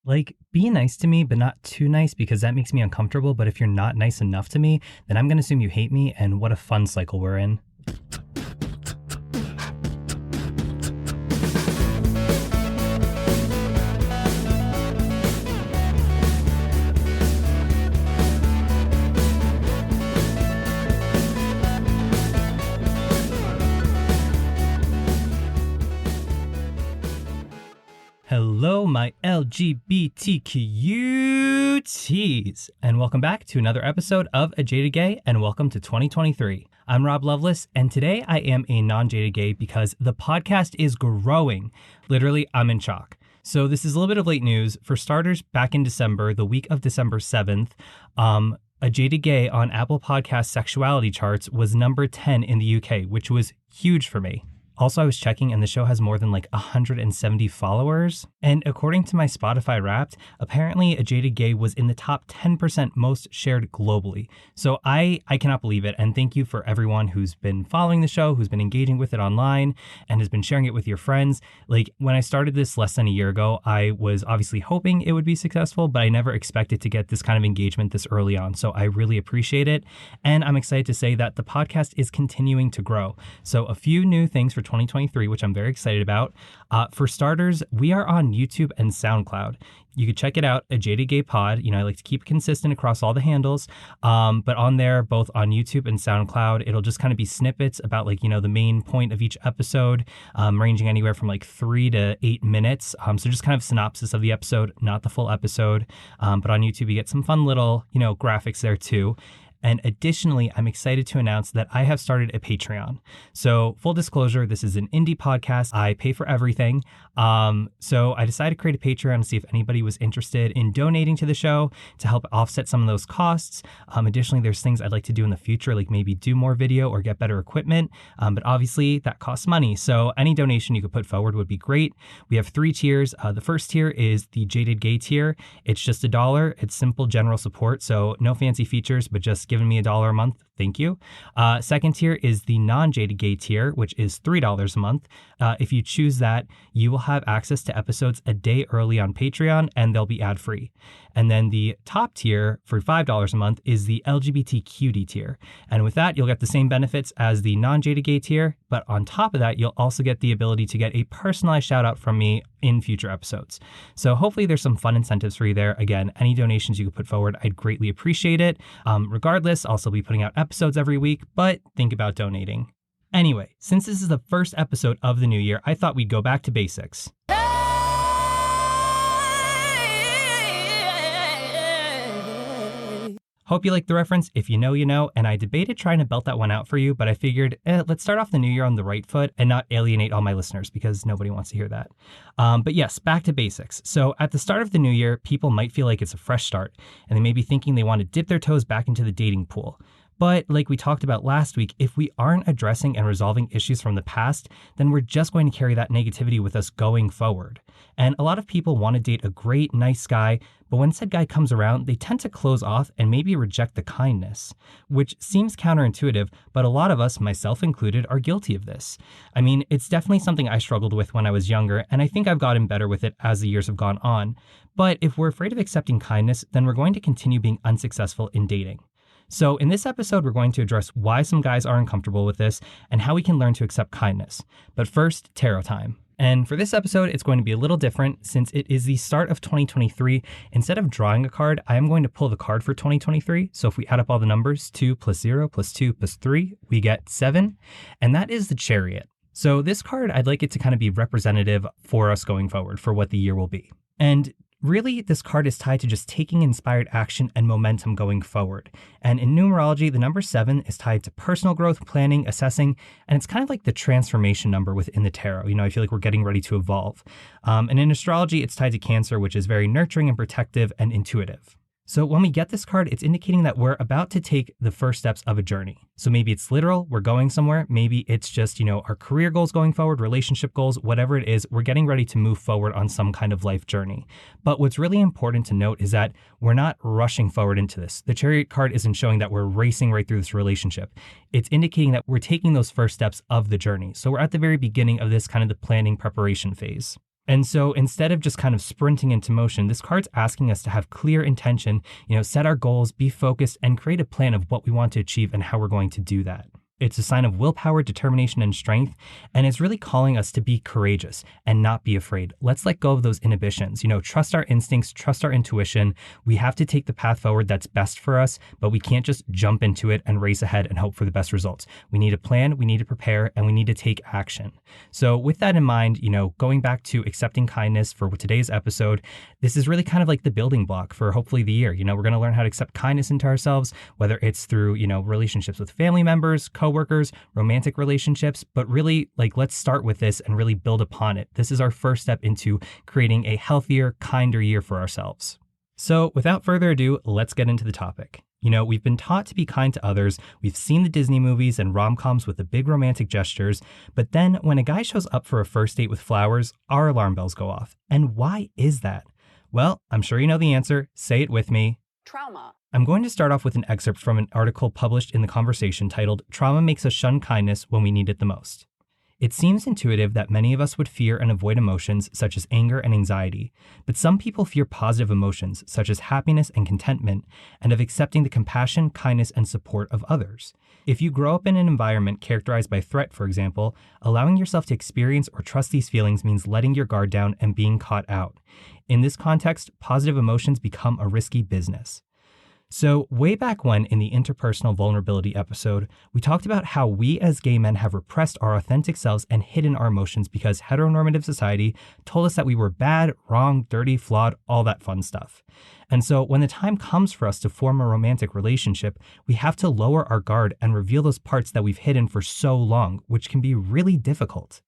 Like, be nice to me, but not too nice because that makes me uncomfortable. But if you're not nice enough to me, then I'm going to assume you hate me. And what a fun cycle we're in. Hello, my LGBTQTs, and welcome back to another episode of A Jaded Gay, and welcome to 2023. I'm Rob Lovelace, and today I am a non-jaded gay because the podcast is growing. Literally, I'm in shock. So this is a little bit of late news. For starters, back in December, the week of December 7th, A Jaded Gay on Apple Podcast sexuality charts was number 10 in the UK, which was huge for me. Also, I was checking and the show has more than 170 followers. And according to my Spotify Wrapped, apparently A Jaded Gay was in the top 10% most shared globally. So I cannot believe it. And thank you for everyone who's been following the show, who's been engaging with it online and has been sharing it with your friends. When I started this less than a year ago, I was obviously hoping it would be successful, but I never expected to get this kind of engagement this early on. So I really appreciate it. And I'm excited to say that the podcast is continuing to grow. So a few new things for 2023, which I'm very excited about. For starters, we are on YouTube and SoundCloud. You could check it out, A Jaded Gay Pod. I like to keep it consistent across all the handles. But on there, both on YouTube and SoundCloud, it'll just kind of be snippets about the main point of each episode, ranging anywhere from 3 to 8 minutes. So just kind of synopsis of the episode, not the full episode. But on YouTube, you get some fun little, graphics there too. And additionally, I'm excited to announce that I have started a Patreon. So full disclosure, this is an indie podcast. I pay for everything. So I decided to create a Patreon to see if anybody was interested in donating to the show to help offset some of those costs. Additionally, there's things I'd like to do in the future, like maybe do more video or get better equipment. But obviously that costs money. So any donation you could put forward would be great. We have 3 tiers. The first tier is the Jaded Gay tier. It's just $1. It's simple general support. So no fancy features, but just giving me $1 a month. Thank you. Second tier is the non-Jaded Gay tier, which is $3 a month. If you choose that, you will have access to episodes a day early on Patreon, and they'll be ad-free. And then the top tier for $5 a month is the LGBTQD tier. And with that, you'll get the same benefits as the non-Jaded Gay tier, but on top of that, you'll also get the ability to get a personalized shout out from me in future episodes. So hopefully there's some fun incentives for you there. Again, any donations you could put forward, I'd greatly appreciate it. Regardless, I'll still be putting out episodes every week, but think about donating. Anyway, since this is the first episode of the new year, I thought we'd go back to basics. Hope you like the reference. If you know, you know. And I debated trying to belt that one out for you, but I figured, let's start off the new year on the right foot and not alienate all my listeners because nobody wants to hear that. But yes, back to basics. So at the start of the new year, people might feel like it's a fresh start and they may be thinking they want to dip their toes back into the dating pool. But like we talked about last week, if we aren't addressing and resolving issues from the past, then we're just going to carry that negativity with us going forward. And a lot of people want to date a great, nice guy, but when said guy comes around, they tend to close off and maybe reject the kindness, which seems counterintuitive, but a lot of us, myself included, are guilty of this. I mean, it's definitely something I struggled with when I was younger, and I think I've gotten better with it as the years have gone on. But if we're afraid of accepting kindness, then we're going to continue being unsuccessful in dating. So in this episode, we're going to address why some guys are uncomfortable with this and how we can learn to accept kindness. But first, tarot time. And for this episode, it's going to be a little different since it is the start of 2023. Instead of drawing a card, I am going to pull the card for 2023. So if we add up all the numbers, 2 plus 0 plus 2 plus 3, we get 7. And that is the Chariot. So this card, I'd like it to kind of be representative for us going forward for what the year will be. And really, this card is tied to just taking inspired action and momentum going forward. And in numerology, the number 7 is tied to personal growth, planning, assessing, and it's kind of like the transformation number within the tarot. I feel like we're getting ready to evolve. And in astrology, it's tied to Cancer, which is very nurturing and protective and intuitive. So when we get this card, it's indicating that we're about to take the first steps of a journey. So maybe it's literal, we're going somewhere. Maybe it's just, our career goals going forward, relationship goals, whatever it is, we're getting ready to move forward on some kind of life journey. But what's really important to note is that we're not rushing forward into this. The Chariot card isn't showing that we're racing right through this relationship. It's indicating that we're taking those first steps of the journey. So we're at the very beginning of this kind of the planning preparation phase. And so instead of just kind of sprinting into motion, this card's asking us to have clear intention, set our goals, be focused, and create a plan of what we want to achieve and how we're going to do that. It's a sign of willpower, determination, and strength, and it's really calling us to be courageous and not be afraid. Let's let go of those inhibitions. Trust our instincts, trust our intuition. We have to take the path forward that's best for us, but we can't just jump into it and race ahead and hope for the best results. We need a plan, we need to prepare, and we need to take action. So with that in mind, going back to accepting kindness for today's episode, this is really kind of like the building block for hopefully the year. We're going to learn how to accept kindness into ourselves, whether it's through, relationships with family members, coworkers, romantic relationships, but really let's start with this and really build upon it. This is our first step into creating a healthier, kinder year for ourselves. So without further ado, let's get into the topic. We've been taught to be kind to others. We've seen the Disney movies and rom-coms with the big romantic gestures. But then when a guy shows up for a first date with flowers, our alarm bells go off. And why is that? Well, I'm sure you know the answer. Say it with me. Trauma. I'm going to start off with an excerpt from an article published in The Conversation titled, "Trauma Makes Us Shun Kindness When We Need It the Most." It seems intuitive that many of us would fear and avoid emotions such as anger and anxiety, but some people fear positive emotions such as happiness and contentment, and of accepting the compassion, kindness, and support of others. If you grow up in an environment characterized by threat, for example, allowing yourself to experience or trust these feelings means letting your guard down and being caught out. In this context, positive emotions become a risky business. So way back when in the interpersonal vulnerability episode, we talked about how we as gay men have repressed our authentic selves and hidden our emotions because heteronormative society told us that we were bad, wrong, dirty, flawed, all that fun stuff. And so when the time comes for us to form a romantic relationship, we have to lower our guard and reveal those parts that we've hidden for so long, which can be really difficult.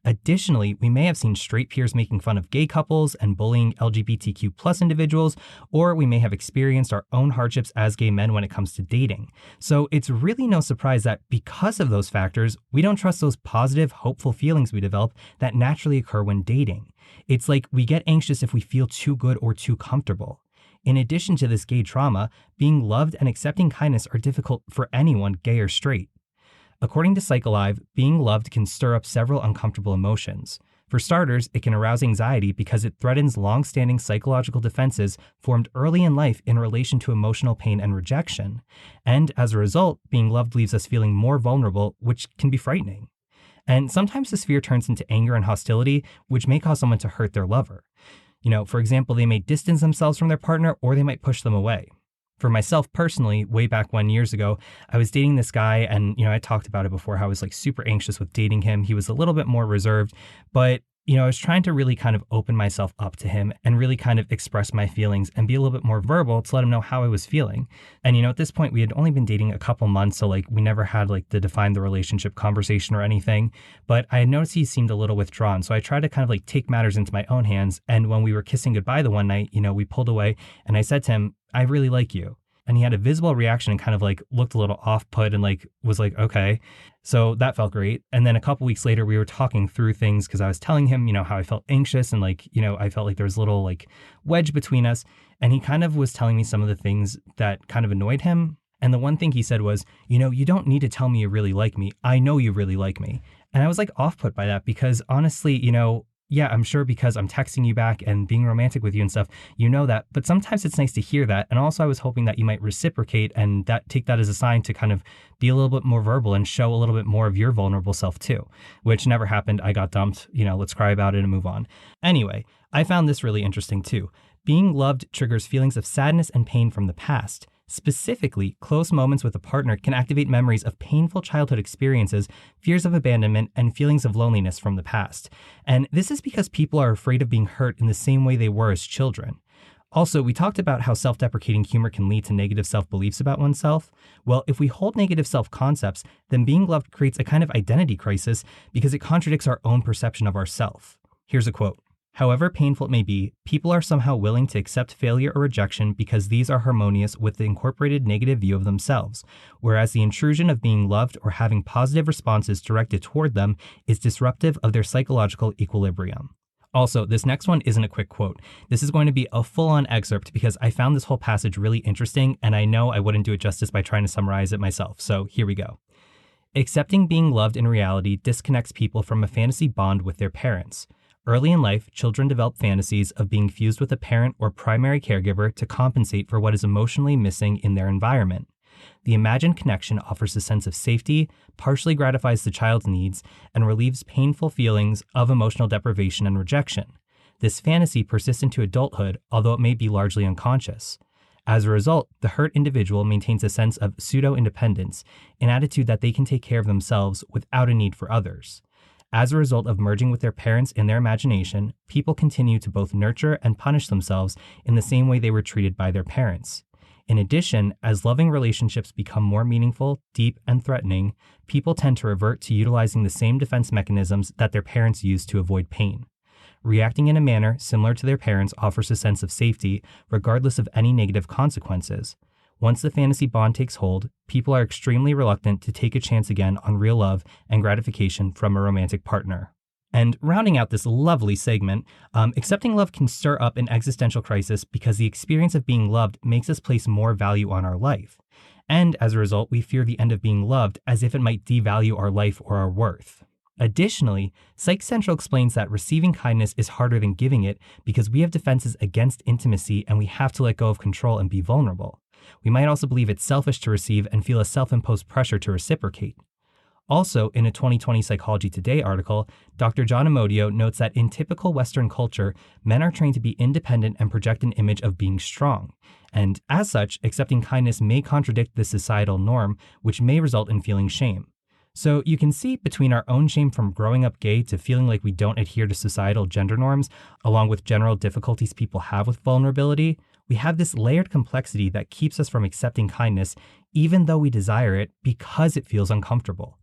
Additionally, we may have seen straight peers making fun of gay couples and bullying LGBTQ plus individuals, or we may have experienced our own hardships as gay men when it comes to dating. So it's really no surprise that because of those factors, we don't trust those positive, hopeful feelings we develop that naturally occur when dating. It's like we get anxious if we feel too good or too comfortable. In addition to this gay trauma, being loved and accepting kindness are difficult for anyone, gay or straight. According to PsychAlive, being loved can stir up several uncomfortable emotions. For starters, it can arouse anxiety because it threatens long-standing psychological defenses formed early in life in relation to emotional pain and rejection. And as a result, being loved leaves us feeling more vulnerable, which can be frightening. And sometimes this fear turns into anger and hostility, which may cause someone to hurt their lover. For example, they may distance themselves from their partner or they might push them away. For myself personally, way back when years ago, I was dating this guy and, I talked about it before, how I was super anxious with dating him. He was a little bit more reserved, but, I was trying to really kind of open myself up to him and really kind of express my feelings and be a little bit more verbal to let him know how I was feeling. And, at this point, we had only been dating a couple months, so we never had the define the relationship conversation or anything. But I had noticed he seemed a little withdrawn. So I tried to kind of take matters into my own hands. And when we were kissing goodbye the one night, we pulled away and I said to him, "I really like you." And he had a visible reaction and kind of looked a little off-put and was okay. So that felt great. And then a couple weeks later, we were talking through things because I was telling him, how I felt anxious and I felt like there was a little wedge between us. And he kind of was telling me some of the things that kind of annoyed him. And the one thing he said was, "You don't need to tell me you really like me. I know you really like me." And I was off-put by that because honestly, yeah, I'm sure because I'm texting you back and being romantic with you and stuff, that. But sometimes it's nice to hear that. And also I was hoping that you might reciprocate and take that as a sign to kind of be a little bit more verbal and show a little bit more of your vulnerable self too, which never happened. I got dumped, let's cry about it and move on. Anyway, I found this really interesting too. Being loved triggers feelings of sadness and pain from the past. Specifically, close moments with a partner can activate memories of painful childhood experiences, fears of abandonment, and feelings of loneliness from the past. And this is because people are afraid of being hurt in the same way they were as children. Also, we talked about how self-deprecating humor can lead to negative self-beliefs about oneself. Well, if we hold negative self-concepts, then being loved creates a kind of identity crisis because it contradicts our own perception of ourself. Here's a quote. "However painful it may be, people are somehow willing to accept failure or rejection because these are harmonious with the incorporated negative view of themselves, whereas the intrusion of being loved or having positive responses directed toward them is disruptive of their psychological equilibrium." Also, this next one isn't a quick quote. This is going to be a full-on excerpt because I found this whole passage really interesting, and I know I wouldn't do it justice by trying to summarize it myself. So here we go. "Accepting being loved in reality disconnects people from a fantasy bond with their parents. Early in life, children develop fantasies of being fused with a parent or primary caregiver to compensate for what is emotionally missing in their environment. The imagined connection offers a sense of safety, partially gratifies the child's needs, and relieves painful feelings of emotional deprivation and rejection. This fantasy persists into adulthood, although it may be largely unconscious. As a result, the hurt individual maintains a sense of pseudo-independence, an attitude that they can take care of themselves without a need for others. As a result of merging with their parents in their imagination, people continue to both nurture and punish themselves in the same way they were treated by their parents. In addition, as loving relationships become more meaningful, deep, and threatening, people tend to revert to utilizing the same defense mechanisms that their parents used to avoid pain. Reacting in a manner similar to their parents offers a sense of safety, regardless of any negative consequences. Once the fantasy bond takes hold, people are extremely reluctant to take a chance again on real love and gratification from a romantic partner. And rounding out this lovely segment, accepting love can stir up an existential crisis because the experience of being loved makes us place more value on our life. And as a result, we fear the end of being loved as if it might devalue our life or our worth. Additionally, Psych Central explains that receiving kindness is harder than giving it because we have defenses against intimacy and we have to let go of control and be vulnerable. We might also believe it's selfish to receive and feel a self-imposed pressure to reciprocate. Also, in a 2020 Psychology Today article, Dr. John Amodio notes that in typical Western culture, men are trained to be independent and project an image of being strong. And as such, accepting kindness may contradict this societal norm, which may result in feeling shame. So you can see between our own shame from growing up gay to feeling like we don't adhere to societal gender norms, along with general difficulties people have with vulnerability, we have this layered complexity that keeps us from accepting kindness even though we desire it because it feels uncomfortable.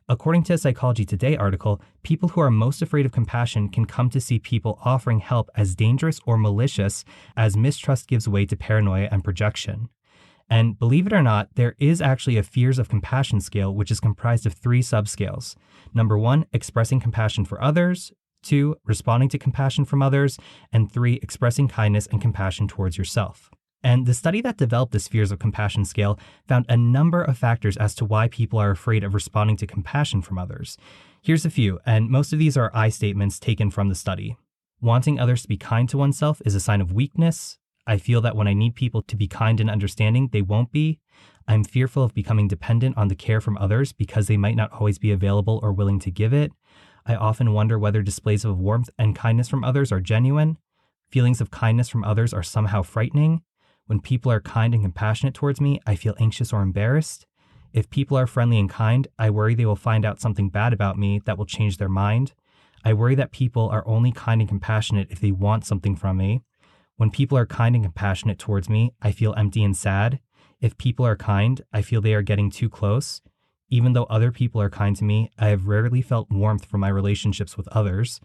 According to a Psychology Today article, people who are most afraid of compassion can come to see people offering help as dangerous or malicious as mistrust gives way to paranoia and projection. And believe it or not, there is actually a fears of compassion scale, which is comprised of 3 subscales. Number 1, expressing compassion for others. 2, responding to compassion from others. And 3, expressing kindness and compassion towards yourself. And the study that developed this fears of compassion scale found a number of factors as to why people are afraid of responding to compassion from others. Here's a few, and most of these are I statements taken from the study. Wanting others to be kind to oneself is a sign of weakness. I feel that when I need people to be kind and understanding, they won't be. I'm fearful of becoming dependent on the care from others because they might not always be available or willing to give it. I often wonder whether displays of warmth and kindness from others are genuine. Feelings of kindness from others are somehow frightening. When people are kind and compassionate towards me, I feel anxious or embarrassed. If people are friendly and kind, I worry they will find out something bad about me that will change their mind. I worry that people are only kind and compassionate if they want something from me. When people are kind and compassionate towards me, I feel empty and sad. If people are kind, I feel they are getting too close. Even though other people are kind to me, I have rarely felt warmth from my relationships with others.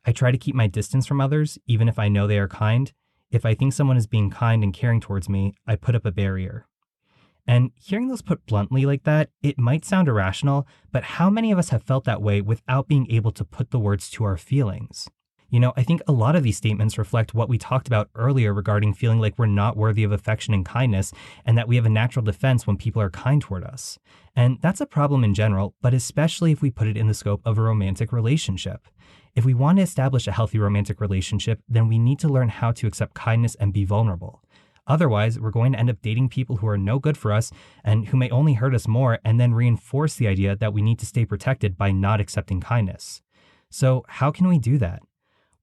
I try to keep my distance from others, even if I know they are kind. If I think someone is being kind and caring towards me, I put up a barrier. And hearing those put bluntly like that, it might sound irrational, but how many of us have felt that way without being able to put the words to our feelings? You know, I think a lot of these statements reflect what we talked about earlier regarding feeling like we're not worthy of affection and kindness, and that we have a natural defense when people are kind toward us. And that's a problem in general, but especially if we put it in the scope of a romantic relationship. If we want to establish a healthy romantic relationship, then we need to learn how to accept kindness and be vulnerable. Otherwise, we're going to end up dating people who are no good for us and who may only hurt us more, and then reinforce the idea that we need to stay protected by not accepting kindness. So how can we do that?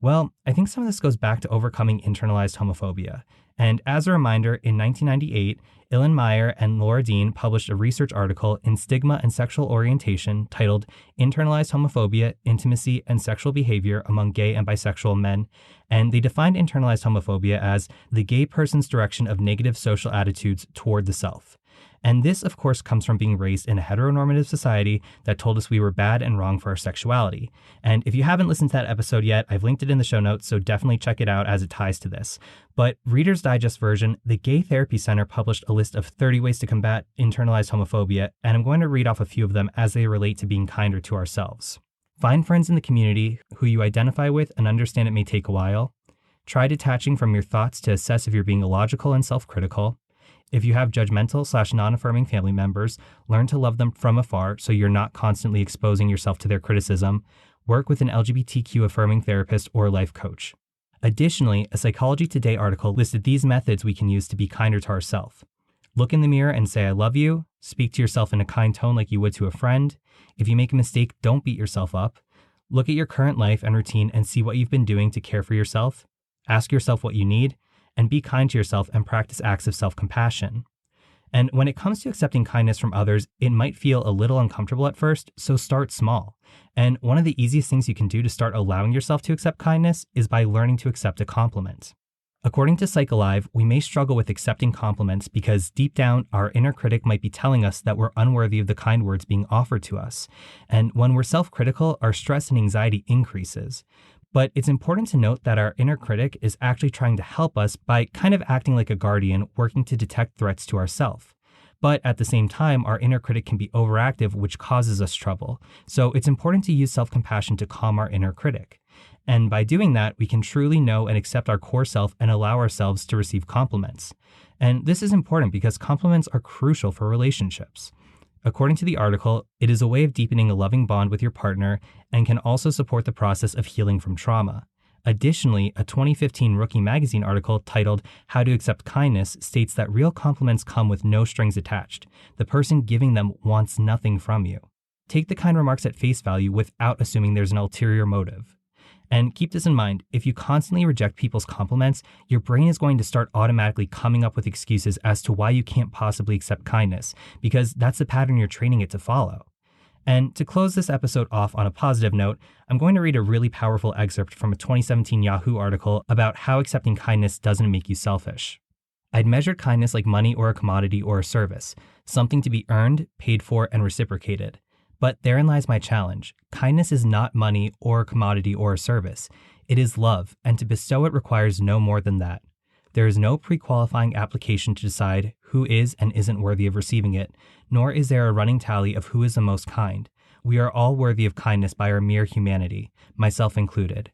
Well, I think some of this goes back to overcoming internalized homophobia. And as a reminder, in 1998, Ilan Meyer and Laura Dean published a research article in Stigma and Sexual Orientation titled Internalized Homophobia, Intimacy, and Sexual Behavior Among Gay and Bisexual Men. And they defined internalized homophobia as the gay person's direction of negative social attitudes toward the self. And this, of course, comes from being raised in a heteronormative society that told us we were bad and wrong for our sexuality. And if you haven't listened to that episode yet, I've linked it in the show notes, so definitely check it out as it ties to this. But Reader's Digest version, the Gay Therapy Center published a list of 30 ways to combat internalized homophobia, and I'm going to read off a few of them as they relate to being kinder to ourselves. Find friends in the community who you identify with and understand it may take a while. Try detaching from your thoughts to assess if you're being illogical and self-critical. If you have judgmental/non-affirming family members, learn to love them from afar so you're not constantly exposing yourself to their criticism. work with an LGBTQ affirming therapist or life coach. Additionally, a Psychology Today article listed these methods we can use to be kinder to ourselves. Look in the mirror and say, I love you. Speak to yourself in a kind tone like you would to a friend. If you make a mistake, don't beat yourself up. Look at your current life and routine and see what you've been doing to care for yourself. Ask yourself what you need, and be kind to yourself and practice acts of self-compassion. And when it comes to accepting kindness from others, it might feel a little uncomfortable at first, so start small. And one of the easiest things you can do to start allowing yourself to accept kindness is by learning to accept a compliment. According to Psych Alive, we may struggle with accepting compliments because deep down, our inner critic might be telling us that we're unworthy of the kind words being offered to us. And when we're self-critical, our stress and anxiety increases. But it's important to note that our inner critic is actually trying to help us by kind of acting like a guardian, working to detect threats to ourselves. But at the same time, our inner critic can be overactive, which causes us trouble. So it's important to use self-compassion to calm our inner critic. And by doing that, we can truly know and accept our core self and allow ourselves to receive compliments. And this is important because compliments are crucial for relationships. According to the article, it is a way of deepening a loving bond with your partner and can also support the process of healing from trauma. Additionally, a 2015 Rookie magazine article titled How to Accept Kindness states that real compliments come with no strings attached. The person giving them wants nothing from you. Take the kind remarks at face value without assuming there's an ulterior motive. And keep this in mind, if you constantly reject people's compliments, your brain is going to start automatically coming up with excuses as to why you can't possibly accept kindness, because that's the pattern you're training it to follow. And to close this episode off on a positive note, I'm going to read a really powerful excerpt from a 2017 Yahoo article about how accepting kindness doesn't make you selfish. I'd measured kindness like money or a commodity or a service, something to be earned, paid for, and reciprocated. But therein lies my challenge. Kindness is not money or a commodity or a service. It is love, and to bestow it requires no more than that. There is no pre-qualifying application to decide who is and isn't worthy of receiving it, nor is there a running tally of who is the most kind. We are all worthy of kindness by our mere humanity, myself included.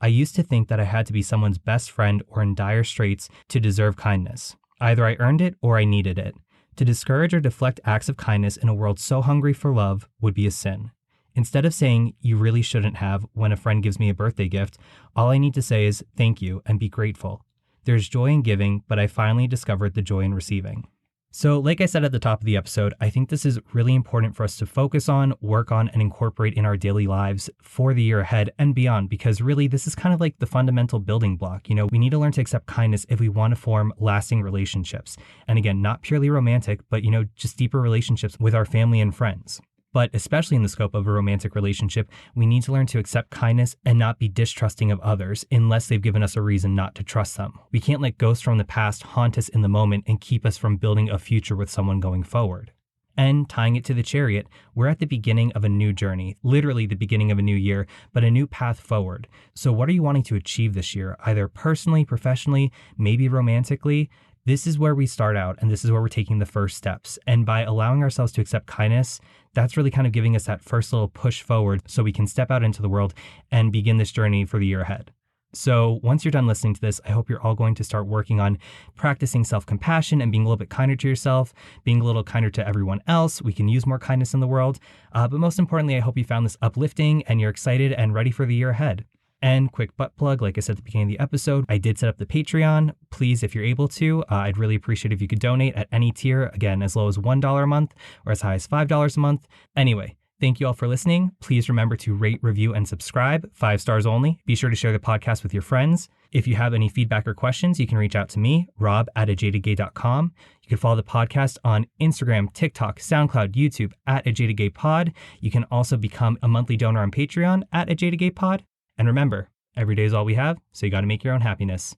I used to think that I had to be someone's best friend or in dire straits to deserve kindness. Either I earned it or I needed it. To discourage or deflect acts of kindness in a world so hungry for love would be a sin. Instead of saying, you really shouldn't have, when a friend gives me a birthday gift, all I need to say is, thank you, and be grateful. There's joy in giving, but I finally discovered the joy in receiving. So, like I said at the top of the episode, I think this is really important for us to focus on, work on, and incorporate in our daily lives for the year ahead and beyond, because really this is kind of like the fundamental building block. We need to learn to accept kindness if we want to form lasting relationships. And again, not purely romantic, but, just deeper relationships with our family and friends. But especially in the scope of a romantic relationship, we need to learn to accept kindness and not be distrusting of others unless they've given us a reason not to trust them. We can't let ghosts from the past haunt us in the moment and keep us from building a future with someone going forward. And tying it to the chariot, we're at the beginning of a new journey, literally the beginning of a new year, but a new path forward. So what are you wanting to achieve this year, either personally, professionally, maybe romantically? This is where we start out, and this is where we're taking the first steps. And by allowing ourselves to accept kindness, that's really kind of giving us that first little push forward so we can step out into the world and begin this journey for the year ahead. So once you're done listening to this, I hope you're all going to start working on practicing self-compassion and being a little bit kinder to yourself, being a little kinder to everyone else. We can use more kindness in the world. But most importantly, I hope you found this uplifting and you're excited and ready for the year ahead. And quick butt plug, like I said at the beginning of the episode, I did set up the Patreon. Please, if you're able to, I'd really appreciate if you could donate at any tier, again, as low as $1 a month or as high as $5 a month. Anyway, thank you all for listening. Please remember to rate, review, and subscribe, 5 stars only. Be sure to share the podcast with your friends. If you have any feedback or questions, you can reach out to me, rob@ajadedgay.com. You can follow the podcast on Instagram, TikTok, SoundCloud, YouTube @ajadedgaypod. You can also become a monthly donor on Patreon @ajadedgaypod. And remember, every day is all we have, so you got to make your own happiness.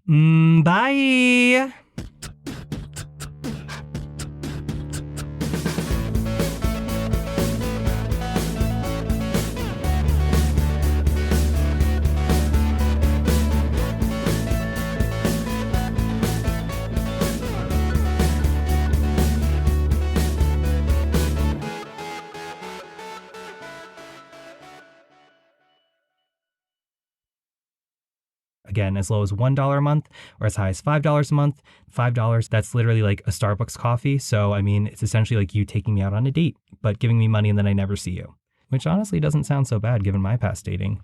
Bye! Again, as low as $1 a month or as high as $5 a month. $5, that's literally like a Starbucks coffee. So, it's essentially like you taking me out on a date, but giving me money and then I never see you. which honestly doesn't sound so bad given my past dating.